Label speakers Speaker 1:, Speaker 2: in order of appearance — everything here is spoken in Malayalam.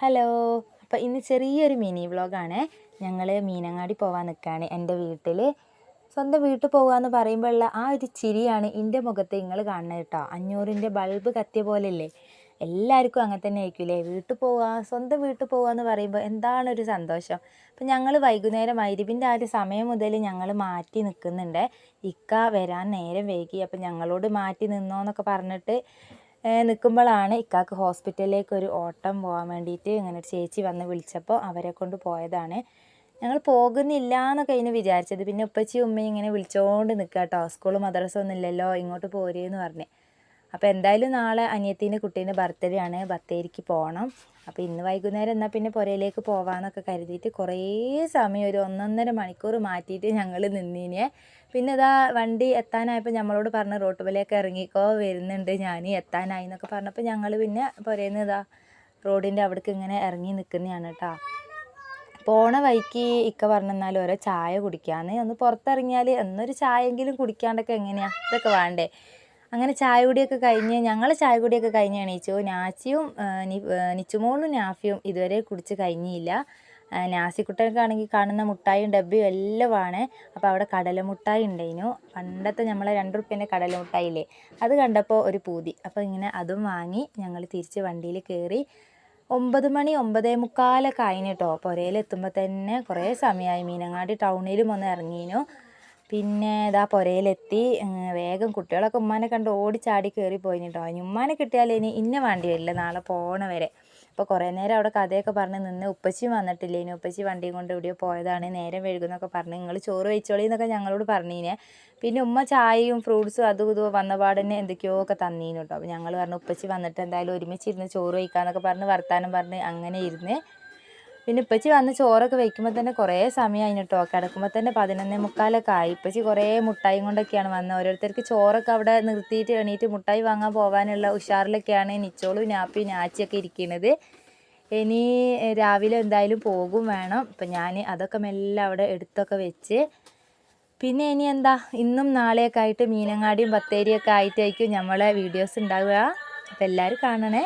Speaker 1: ഹലോ. അപ്പോൾ ഇന്ന് ചെറിയൊരു മിനി വ്ളോഗാണ്. ഞങ്ങൾ മീനങ്ങാടി പോകാൻ നിൽക്കുകയാണ്. എൻ്റെ വീട്ടിൽ സ്വന്തം വീട്ടിൽ പോകുകയെന്ന് പറയുമ്പോഴുള്ള ആ ഒരു ചിരിയാണ് എൻ്റെ മുഖത്ത് നിങ്ങൾ കാണുന്നത് കേട്ടോ. 500ൻ്റെ ബൾബ് കത്തിയ പോലെയല്ലേ, എല്ലാവർക്കും അങ്ങനെ തന്നെ ആയിരിക്കില്ലേ. വീട്ടിൽ പോവുക, സ്വന്തം വീട്ടിൽ പോകുക എന്ന് പറയുമ്പോൾ എന്താണൊരു സന്തോഷം. അപ്പം ഞങ്ങൾ വൈകുന്നേരം മഗ്‌രിബിൻ്റെ ആ ഒരു സമയം മുതൽ ഞങ്ങൾ മാറ്റി നിൽക്കുന്നുണ്ട്. ഇക്ക വരാൻ നേരം വൈകി, അപ്പം ഞങ്ങളോട് മാറ്റി നിന്നോ എന്നൊക്കെ പറഞ്ഞിട്ട് നിൽക്കുമ്പോഴാണ് ഇക്കാക്ക് ഹോസ്പിറ്റലിലേക്ക് ഒരു ഓട്ടം പോകാൻ വേണ്ടിയിട്ട് ഇങ്ങനെ ഒരു ചേച്ചി വന്ന് വിളിച്ചപ്പോൾ അവരെ കൊണ്ട് പോയതാണ്. ഞങ്ങൾ പോകുന്നില്ല എന്നൊക്കെ അതിന് വിചാരിച്ചത്. പിന്നെ ഉപ്പച്ചിയും ഉമ്മയും ഇങ്ങനെ വിളിച്ചുകൊണ്ട് നിൽക്കുക കേട്ടോ. സ്കൂൾ മദ്രസ ഒന്നും ഇല്ലല്ലോ, ഇങ്ങോട്ട് പോരേന്ന് പറഞ്ഞ്. അപ്പോൾ എന്തായാലും നാളെ അനിയത്തീൻ്റെ കുട്ടീൻ്റെ ബർത്ത്ഡേ ആണ്, ബത്തേരിക്ക് പോകണം. അപ്പോൾ ഇന്ന് വൈകുന്നേരം എന്നാൽ പിന്നെ പുരയിലേക്ക് പോകാമെന്നൊക്കെ കരുതിയിട്ട് കുറേ സമയം ഒരു 1.5 മണിക്കൂർ മാറ്റിയിട്ട് ഞങ്ങൾ നിന്നീനെ. പിന്നെ ഇതാ വണ്ടി എത്താനായപ്പോൾ നമ്മളോട് പറഞ്ഞ് റോട്ടുമലേക്ക് ഇറങ്ങിക്കോ, വരുന്നുണ്ട് ഞാൻ എത്താനായി എന്നൊക്കെ പറഞ്ഞപ്പോൾ ഞങ്ങൾ പിന്നെ പുരയിൽ ഇതാ റോഡിൻ്റെ അവിടേക്ക് ഇങ്ങനെ ഇറങ്ങി നിൽക്കുന്നതാണ് കേട്ടോ. പോണ വഴിക്ക് ഇക്ക പറഞ്ഞെന്നാൽ ഓരോ ചായ കുടിക്കാമെന്ന്. ഒന്ന് പുറത്തിറങ്ങിയാൽ എന്നൊരു ചായയെങ്കിലും കുടിക്കാണ്ടൊക്കെ എങ്ങനെയാണ്, ഇതൊക്കെ വേണ്ടേ. അങ്ങനെ ചായ കുടിയൊക്കെ കഴിഞ്ഞ് ഞങ്ങൾ ചായ കുടിയൊക്കെ കഴിഞ്ഞ് എണീച്ചു. നാച്ചിയും നിച്ചുമോളും നാഫിയും ഇതുവരെ കുടിച്ച് കഴിഞ്ഞില്ല. നാസിക്കുട്ടനക്കാണെങ്കിൽ കാണുന്ന മുട്ടായും ഡബ്ബയും എല്ലാമാണ്. അപ്പോൾ അവിടെ കടല മുട്ടായി ഉണ്ടായിരുന്നു, പണ്ടത്തെ നമ്മളെ 2 റുപ്യേൻ്റെ കടല മുട്ടായില്ലേ, അത് കണ്ടപ്പോൾ ഒരു പൂതി. അപ്പോൾ ഇങ്ങനെ അതും വാങ്ങി ഞങ്ങൾ തിരിച്ച് വണ്ടിയിൽ കയറി. 9 മണി 9:45 ആയിന് കേട്ടോ. പുരയിലെത്തുമ്പോൾ തന്നെ കുറേ സമയമായി. മീനങ്ങാടി ടൗണിലും ഒന്ന് ഇറങ്ങിയിരുന്നു. പിന്നെ ഇതാ പുരയിലെത്തി. വേഗം കുട്ടികളൊക്കെ ഉമ്മാനെ കണ്ട് ഓടിച്ചാടി കയറി പോയിന് കേട്ടോ. ഇനി ഉമ്മാനെ കിട്ടിയാൽ ഇനി ഇന്ന വേണ്ടി വരില്ല നാളെ പോകണ വരെ. അപ്പോൾ കുറേ നേരം അവിടെ കഥയൊക്കെ പറഞ്ഞ് നിന്ന്. ഉപ്പച്ചിയും വന്നിട്ടില്ല, ഇനി ഉപ്പച്ചി വണ്ടിയും കൊണ്ട് എവിടെയോ പോയതാണ്, നേരം വൈകുന്നൊക്കെ പറഞ്ഞ്. നിങ്ങൾ ചോറ് കഴിച്ചോളി എന്നൊക്കെ ഞങ്ങളോട് പറഞ്ഞീനെ. പിന്നെ ഉമ്മ ചായയും ഫ്രൂട്ട്സും അതും ഇതും വന്നപാടന്നെ എന്തൊക്കെയോ ഒക്കെ തന്നീന് കേട്ടോ. അപ്പോൾ ഞങ്ങൾ പറഞ്ഞു ഉപ്പച്ചി വന്നിട്ട് എന്തായാലും ഒരുമിച്ചിരുന്ന് ചോറ് കഴിക്കാമെന്നൊക്കെ പറഞ്ഞ് വർത്താനം പറഞ്ഞ് അങ്ങനെ ഇരുന്ന്. പിന്നെ ഇപ്പച്ചി വന്ന് ചോറൊക്കെ വയ്ക്കുമ്പോൾ തന്നെ കുറേ സമയമായി കേട്ടോ. കിടക്കുമ്പോൾ തന്നെ 11:45 ആയി. ഇപ്പച്ചി കുറേ മുട്ടായി കൊണ്ടൊക്കെയാണ് വന്നത്. ഓരോരുത്തർക്ക് ചോറൊക്കെ അവിടെ നിർത്തിയിട്ട് എണീറ്റ് മുട്ടായി വാങ്ങാൻ പോകാനുള്ള ഉഷാറിലൊക്കെയാണ് നിച്ചോളും നാപ്പിയും നാച്ചിയൊക്കെ ഇരിക്കുന്നത്. ഇനി രാവിലെ എന്തായാലും പോകും വേണം. അപ്പം ഞാൻ അതൊക്കെ മെല്ലെ അവിടെ എടുത്തൊക്കെ വെച്ച്. പിന്നെ ഇനി എന്താ, ഇന്നും നാളെയൊക്കെ ആയിട്ട് മീനങ്ങാടിയും ബത്തേരിയൊക്കെ ആയിട്ടായിരിക്കും നമ്മളെ വീഡിയോസ് ഉണ്ടാവുക. അപ്പം എല്ലാവരും കാണണേ.